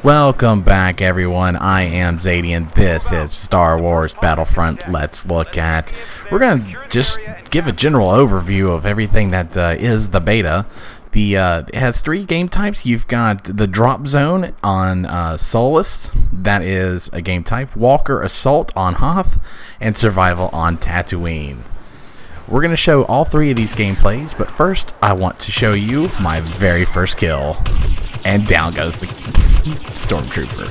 Welcome back, everyone. I am Zadie, and this is Star Wars Battlefront. Let's look at. We're going to just give a general overview of everything that is the beta. It has three game types. You've got the drop zone on Solus. That is a game type. Walker Assault on Hoth, and Survival on Tatooine. We're going to show all three of these gameplays, but first I want to show you my very first kill. And down goes the Stormtrooper.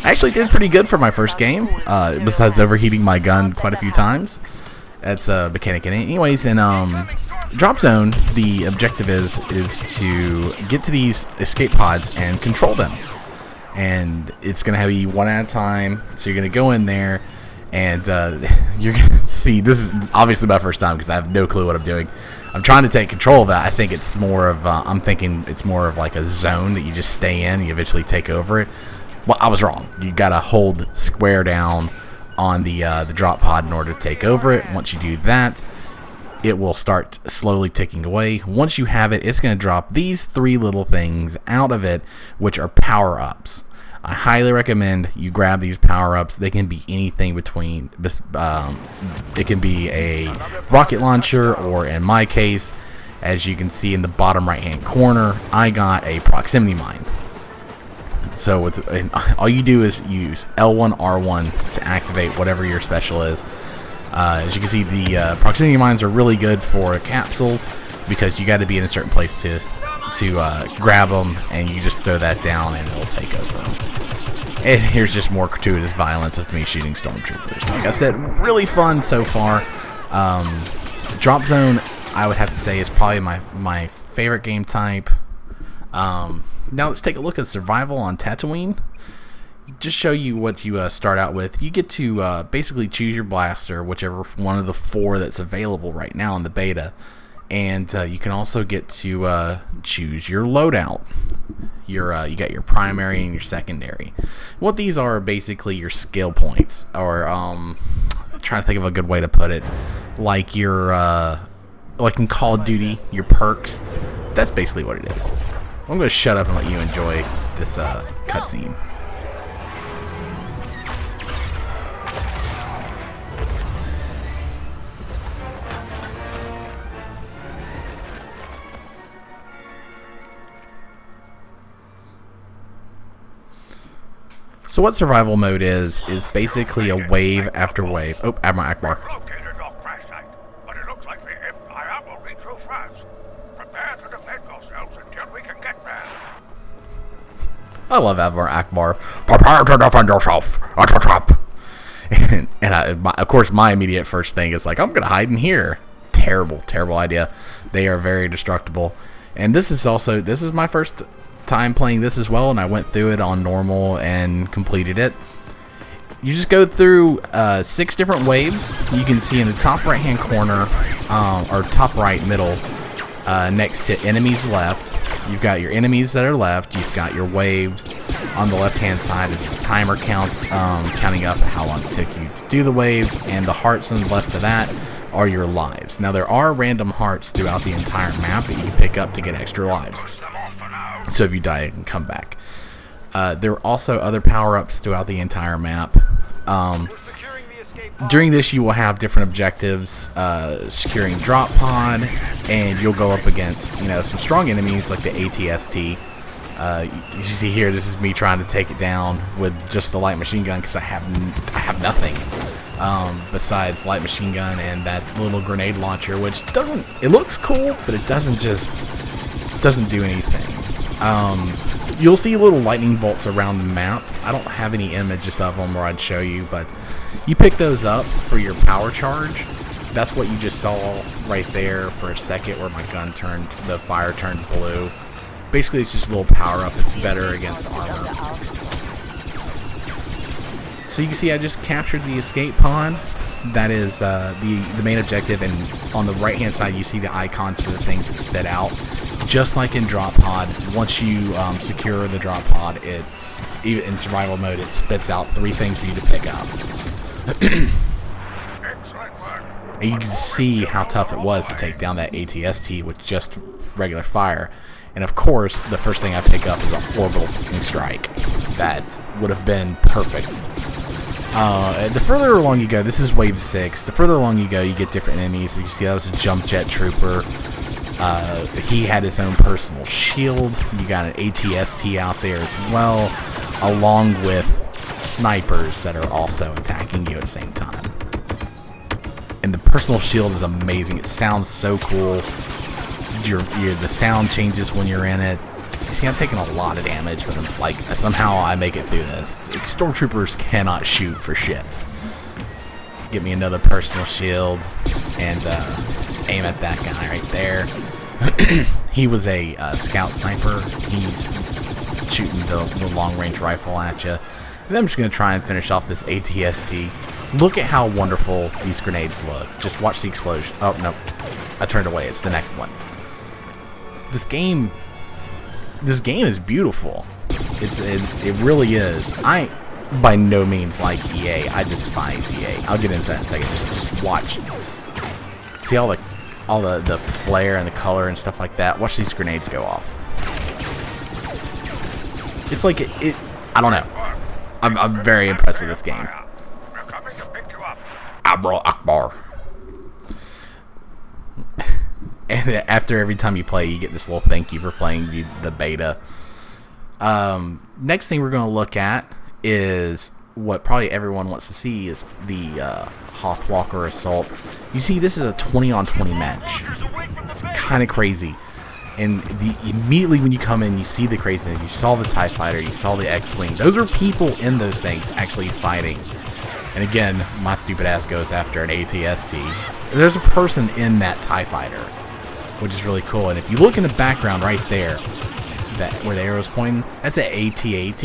I actually did pretty good for my first game, besides overheating my gun quite a few times. That's a mechanic in it. Anyways, in Drop Zone, the objective is to get to these escape pods and control them. And it's going to have you one at a time, so you're going to go in there, and you're going to see, this is obviously my first time because I have no clue what I'm doing. I'm trying to take control of it. I think it's more of, I'm thinking it's more of like a zone that you just stay in, you eventually take over it. Well, I was wrong. You gotta hold square down on the drop pod in order to take over it. Once you do that, it will start slowly ticking away. Once you have it, it's gonna drop these three little things out of it, which are power-ups. I highly recommend you grab these power-ups. They can be anything between, it can be a rocket launcher, or in my case, as you can see in the bottom right hand corner, I got a proximity mine. So all you do is use L1, R1 to activate whatever your special is. As you can see, the proximity mines are really good for capsules because you got to be in a certain place to grab them, and you just throw that down and it'll take over. And here's just more gratuitous violence of me shooting Stormtroopers. Like I said, really fun so far. Drop Zone, I would have to say, is probably my favorite game type. Now let's take a look at Survival on Tatooine. Just show you what you start out with. You get to basically choose your blaster, whichever one of the four that's available right now in the beta. And you can also get to choose your loadout. You got your primary and your secondary. What these are basically your skill points, or I'm trying to think of a good way to put it. Like your like in Call of Duty, your perks. That's basically what it is. I'm going to shut up and let you enjoy this cutscene. So what survival mode is basically a wave after wave. Oh, Admiral Akbar. But it looks like the Empire will be too fast. Prepare to defend yourselves until we can get there. I love Admiral Akbar. Prepare to defend yourself. It's a trap. Of course, my immediate first thing is like, I'm gonna hide in here. Terrible idea. They are very destructible. And this is my first time playing this as well, and I went through it on normal and completed it. You just go through 6 different waves. You can see in the top right hand corner, or top right middle, next to enemies left, you've got your enemies that are left. You've got your waves. On the left hand side is the timer count, counting up how long it took you to do the waves, and the hearts on the left of that are your lives. Now there are random hearts throughout the entire map that you can pick up to get extra lives. So if you die, it can come back. There are also other power-ups throughout the entire map. During this, you will have different objectives, securing drop pod, and you'll go up against some strong enemies like the ATST. You see here, this is me trying to take it down with just the light machine gun because I have nothing besides light machine gun and that little grenade launcher, which it looks cool, but it doesn't do anything. You'll see little lightning bolts around the map. I don't have any images of them where I'd show you, but you pick those up for your power charge. That's what you just saw right there for a second, where my gun the fire turned blue. Basically, it's just a little power up. It's better against armor. So you can see I just captured the escape pod. That is the main objective, and on the right hand side you see the icons for the things that spit out. Just like in drop pod, once you secure the drop pod, it's even in survival mode, it spits out 3 things for you to pick up. Excellent work. And you can see how tough it was to take down that ATST with just regular fire. And of course, the first thing I pick up is an orbital strike. That would have been perfect. The further along you go, this is wave 6. The further along you go, you get different enemies. You see that was a jump jet trooper. He had his own personal shield. You got an ATST out there as well, along with snipers that are also attacking you at the same time. And the personal shield is amazing. It sounds so cool. The sound changes when you're in it. You see, I'm taking a lot of damage, but somehow I make it through this. Stormtroopers cannot shoot for shit. Get me another personal shield and aim at that guy right there. He was a scout sniper. He's shooting the long-range rifle at you. And then I'm just going to try and finish off this ATST. Look at how wonderful these grenades look. Just watch the explosion. Oh, no. I turned away. It's the next one. This game is beautiful. It really is. I by no means like EA. I despise EA. I'll get into that in a second. Just watch. See all the flare and the color and stuff like that. Watch these grenades go off. It's like it I don't know. I'm very impressed with this game. We're coming to pick you up. Admiral Akbar. And after every time you play, you get this little thank you for playing the beta. Next thing we're going to look at is what probably everyone wants to see is the Hoth Walker Assault. You see, this is a 20-on-20 match. It's kind of crazy. And immediately when you come in, you see the craziness. You saw the TIE Fighter. You saw the X-Wing. Those are people in those things actually fighting. And again, my stupid ass goes after an ATST. There's a person in that TIE Fighter, which is really cool. And if you look in the background right there, where the arrow's pointing, that's an AT-AT.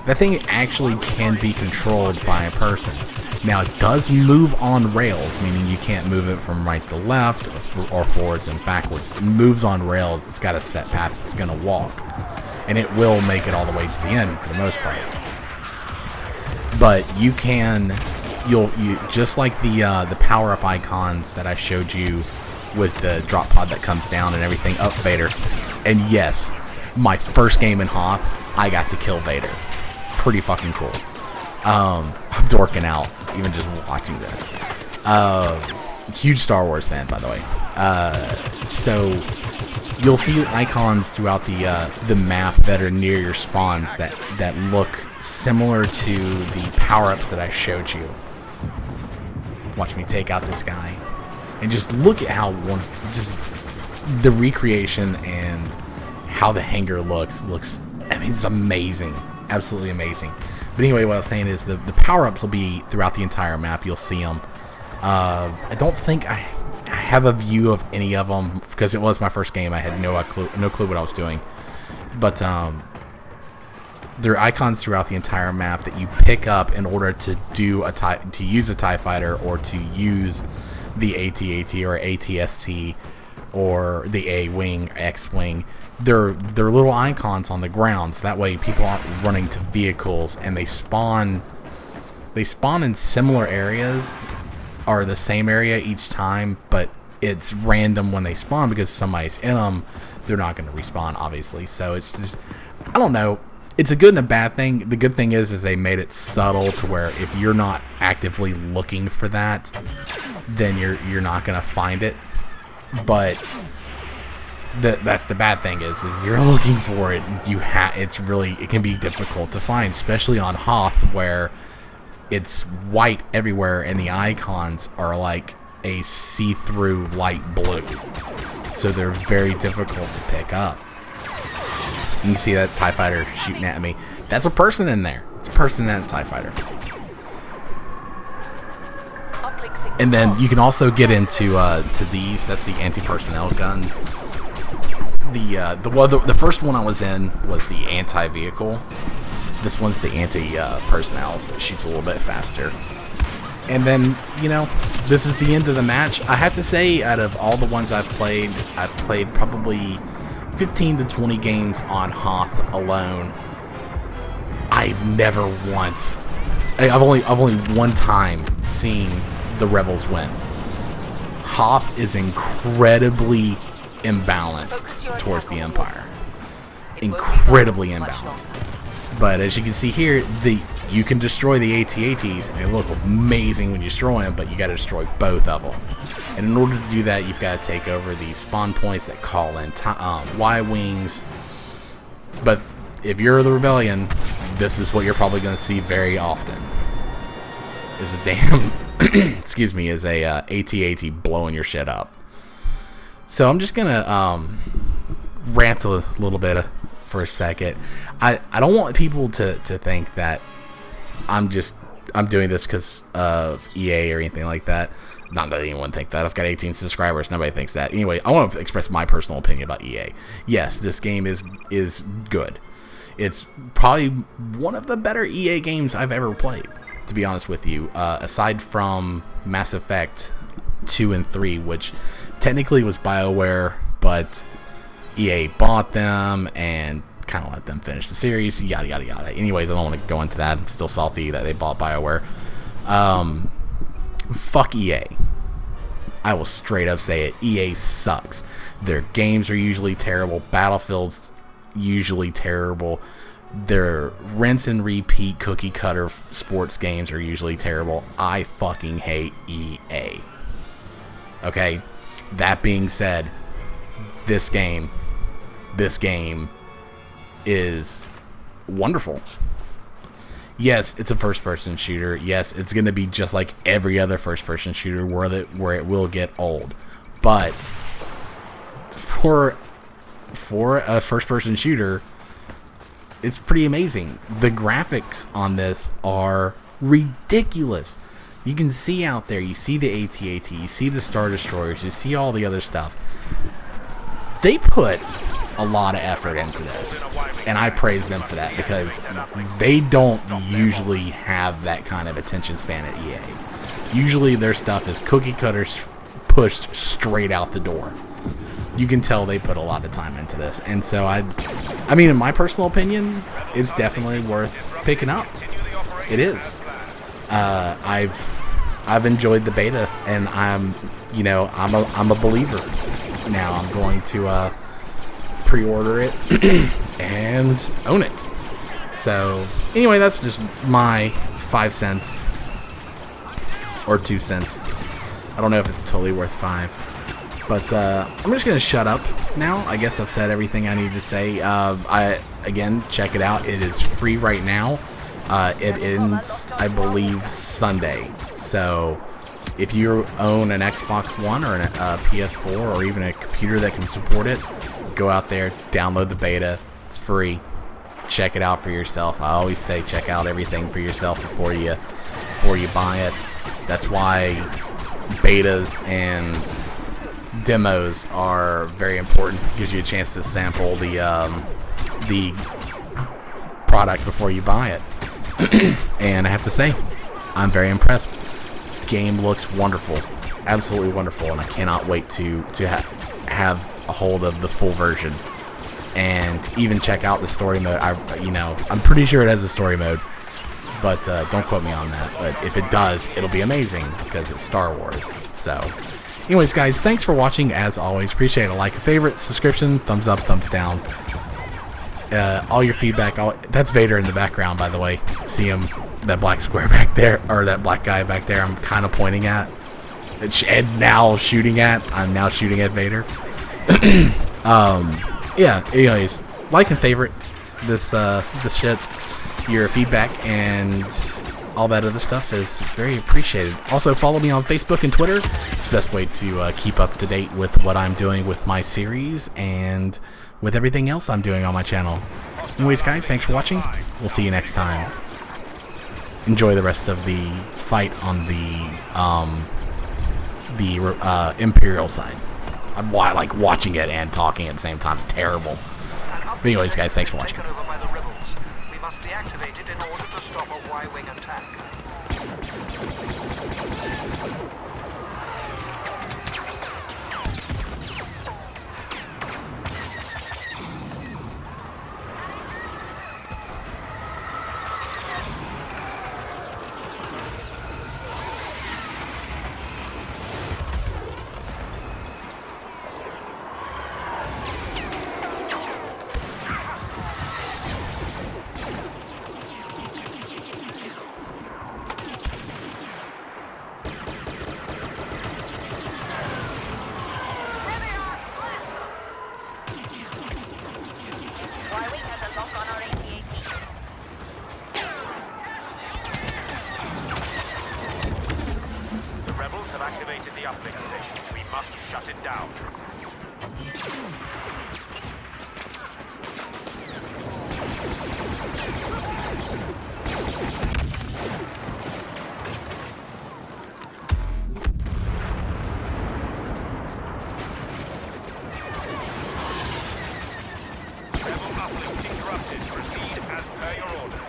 That thing actually can be controlled by a person. Now, it does move on rails, meaning you can't move it from right to left or forwards and backwards. It moves on rails. It's got a set path it's going to walk. And it will make it all the way to the end for the most part. But you just like the power-up icons that I showed you with the drop pod that comes down and everything, up Vader. And yes, my first game in Hoth, I got to kill Vader. Pretty fucking cool. I'm dorking out even just watching this. Huge Star Wars fan, by the way. So you'll see icons throughout the map that are near your spawns that look similar to the power-ups that I showed you. Watch me take out this guy. And just look at how just the recreation and how the hangar looks. I mean, it's amazing. Absolutely amazing. But anyway, what I was saying is the power-ups will be throughout the entire map. You'll see them. I don't think I have a view of any of them because it was my first game. I had no clue what I was doing. But there are icons throughout the entire map that you pick up in order to use a TIE Fighter or to use the AT-AT or ATST or the A-Wing, X-Wing. They're little icons on the ground, so that way people aren't running to vehicles, and they spawn in similar areas or the same area each time, but it's random when they spawn because somebody's in them. They're not going to respawn, obviously. So it's just, I don't know. It's a good and a bad thing. The good thing is they made it subtle to where if you're not actively looking for that, then you're not going to find it. But that's the bad thing is if you're looking for it, it can be difficult to find, especially on Hoth where it's white everywhere and the icons are like a see-through light blue. So they're very difficult to pick up. You can see that TIE Fighter shooting at me. That's a person in there. It's a person in that TIE Fighter. And then you can also get into to these. That's the anti-personnel guns. The first one I was in was the anti-vehicle. This one's the anti-personnel, so it shoots a little bit faster. And then, this is the end of the match. I have to say, out of all the ones I've played probably 15 to 20 games on Hoth alone. I've only one time seen the rebels win. Hoth is incredibly imbalanced towards the Empire. Incredibly imbalanced. But as you can see here, you can destroy the AT-ATs, and they look amazing when you destroy them, but you got to destroy both of them. And in order to do that, you've got to take over the spawn points that call in Y-Wings. But if you're the Rebellion, this is what you're probably going to see very often. Is a damn, excuse me, is a AT-AT blowing your shit up. So I'm just going to rant a little bit for a second. I don't want people to think that I'm doing this because of EA or anything like that. Not that anyone think that. I've got 18 subscribers. Nobody thinks that. Anyway, I want to express my personal opinion about EA. Yes, this game is good. It's probably one of the better EA games I've ever played, to be honest with you. Aside from Mass Effect 2 and 3, which technically was BioWare, but EA bought them and kind of let them finish the series, yada yada yada. Anyways, I don't want to go into that. I'm still salty that they bought BioWare. Fuck EA. I will straight up say it. EA sucks. Their games are usually terrible. Battlefield's usually terrible. Their rinse and repeat cookie cutter sports games are usually terrible. I fucking hate EA. Okay? That being said, this game is wonderful. Yes, it's a first-person shooter. Yes, it's going to be just like every other first-person shooter where it will get old. But for a first-person shooter, it's pretty amazing. The graphics on this are ridiculous. You can see out there, you see the AT-AT, you see the Star Destroyers, you see all the other stuff. They put a lot of effort into this, and I praise them for that, because they don't usually have that kind of attention span at EA. Usually their stuff is cookie cutters pushed straight out the door. You can tell they put a lot of time into this, and so I mean, in my personal opinion, it's definitely worth picking up. It is. I've enjoyed the beta, and I'm a believer. Now I'm going to pre-order it and own it. So anyway, that's just my 5 cents or 2 cents. I don't know if it's totally worth 5, but I'm just gonna shut up now. I guess I've said everything I need to say. Again, check it out. It is free right now. It ends, I believe, Sunday. So if you own an Xbox One or a PS4 or even a computer that can support it, go out there, download the beta. It's free. Check it out for yourself. I always say check out everything for yourself before you buy it. That's why betas and demos are very important. It gives you a chance to sample the product before you buy it. And I have to say, I'm very impressed. This game looks wonderful, absolutely wonderful, and I cannot wait to have a hold of the full version and even check out the story mode. I'm pretty sure it has a story mode, but don't quote me on that. But if it does, it'll be amazing because it's Star Wars. So, anyways, guys, thanks for watching. As always, appreciate a like, a favorite, subscription, thumbs up, thumbs down. All your feedback. That's Vader in the background, by the way. See him, that black square back there, or that black guy back there. I'm kind of pointing at, and now shooting at. I'm now shooting at Vader. Yeah. Anyways, like and favorite this shit. Your feedback and all that other stuff is very appreciated. Also, follow me on Facebook and Twitter. It's the best way to keep up to date with what I'm doing with my series and with everything else I'm doing on my channel. Anyways, guys, thanks for watching. We'll see you next time. Enjoy the rest of the fight on the Imperial side. I like watching it and talking at the same time. It's terrible. But anyways, guys, thanks for watching. We must deactivate it in order to stop a Y-wing attack. out. Rebel uplift interrupted. Proceed as per your order.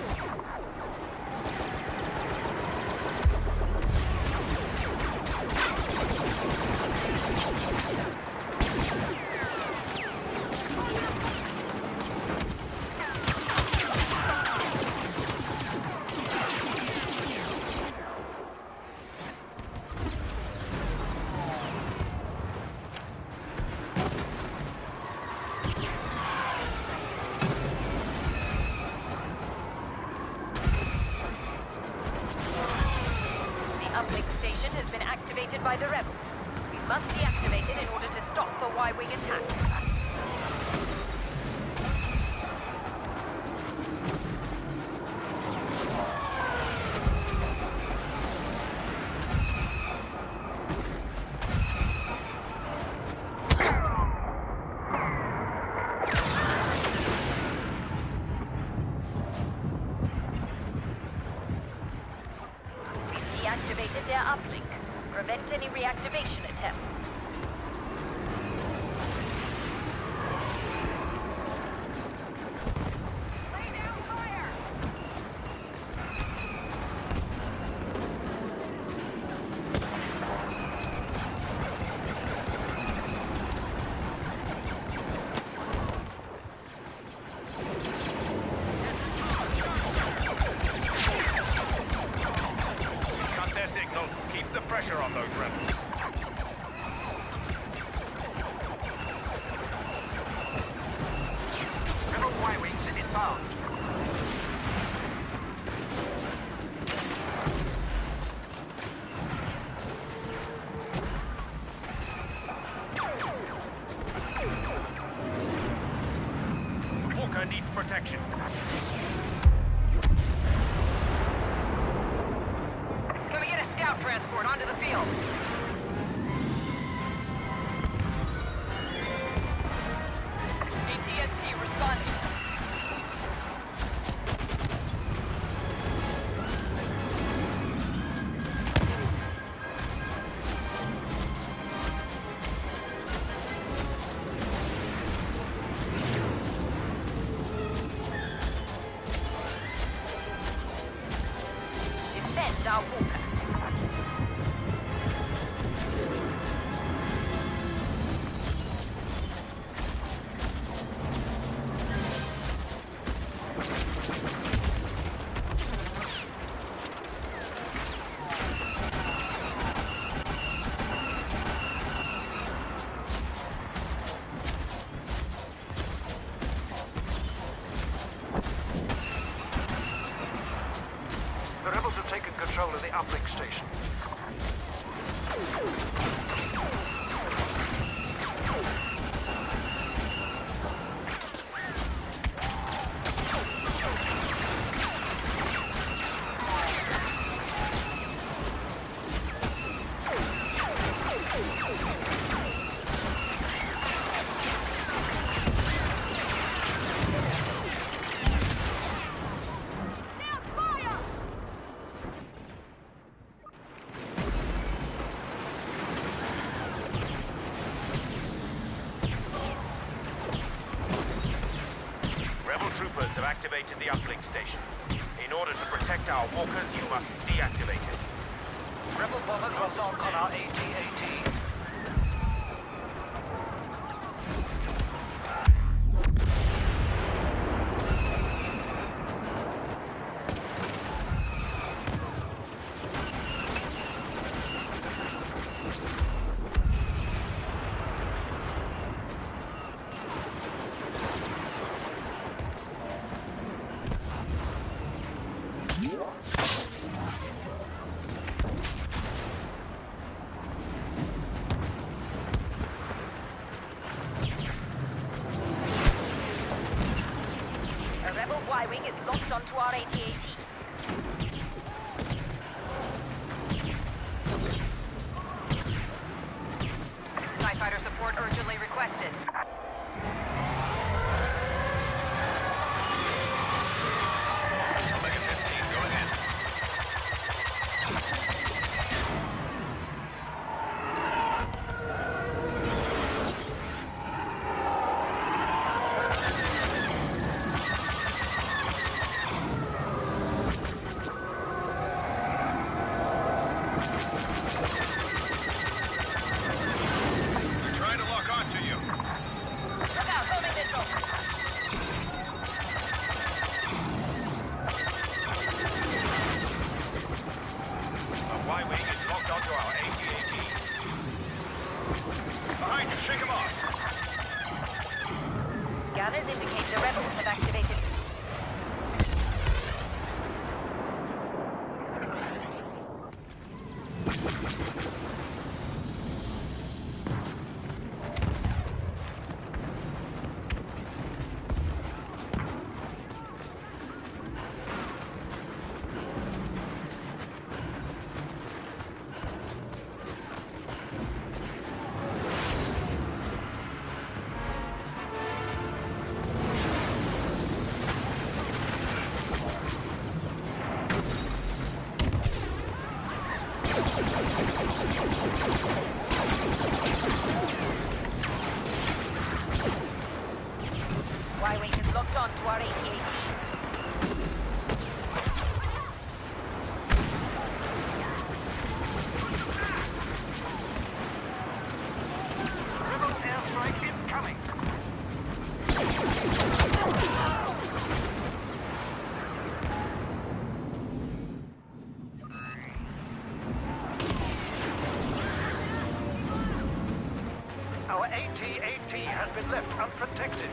The uplink station has been activated by the rebels. We must deactivate it in order to stop a Y-wing attack. Deactivated their uplink. Prevent any reactivation attempts. Lay down fire! Cut their signal. Keep the pressure on those rebels. Rebel Y-wings inbound. Walker needs protection. Can we get a scout transport onto the field? AT-ST responding. Defend our Walker. The rebels have taken control of the uplink station. Rebel troopers have activated the uplink station. In order to protect our walkers, you must deactivate it. Rebel bombers are locked on our AT-AT. A rebel Y-wing is locked onto our AT-AT. TIE fighter support Affirmative. Omega 15 going in. Trying to lock onto you. Look out, homing missile. The Y-wing is locked onto our AT-AT. Behind you, shake him off. Scanners indicate the rebels have activated. Y-wing is locked on to our AT-AT. Rebel airstrike incoming. Our AT-AT has been left unprotected.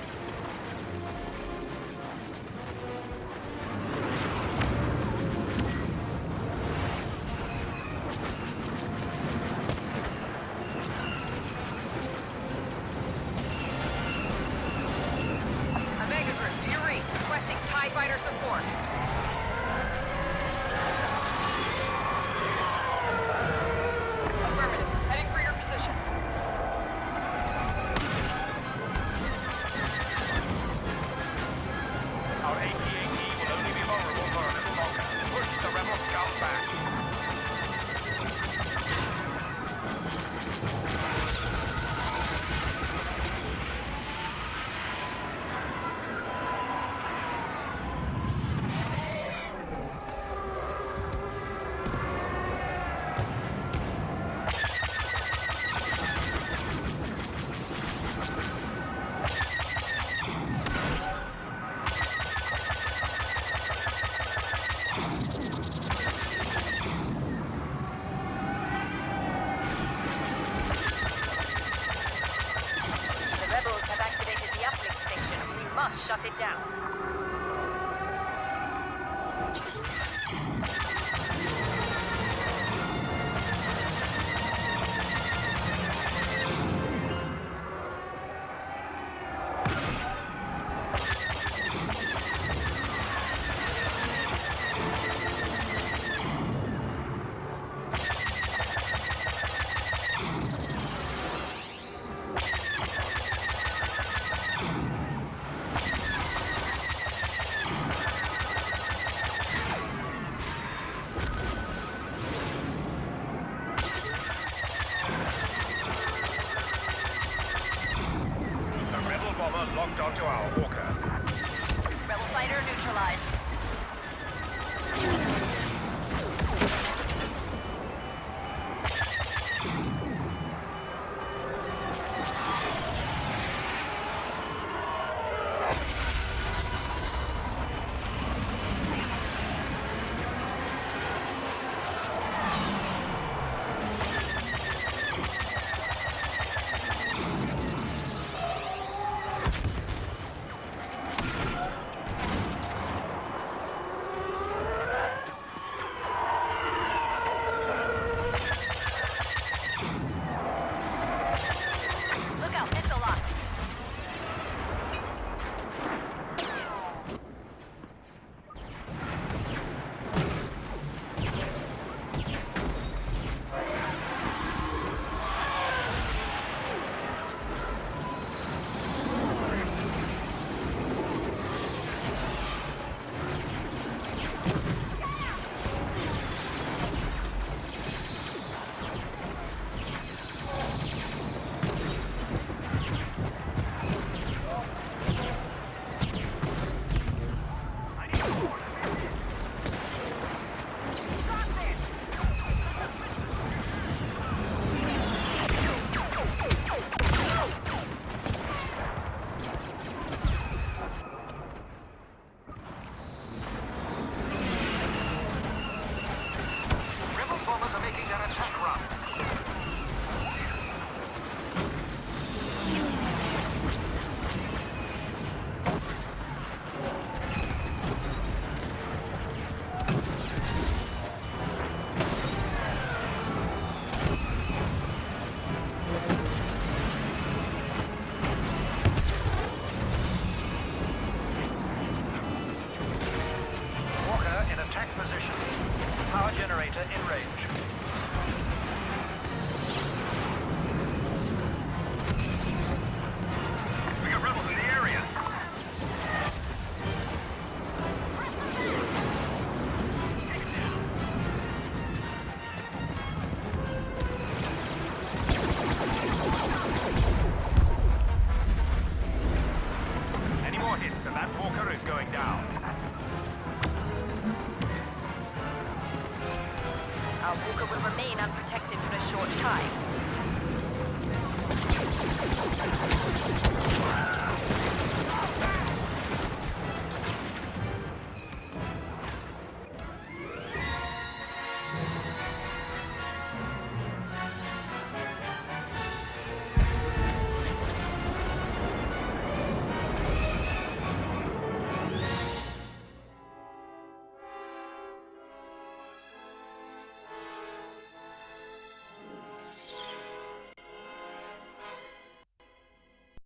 Omega Group, do you read? Requesting TIE fighter support. Affirmative. Heading for your position. Our AT-AT will only be vulnerable for a little longer. Push the rebel scum back. The rebels have activated the uplink station. We must shut it down. The rebel bomber locked onto our walker. Rebel fighter neutralized.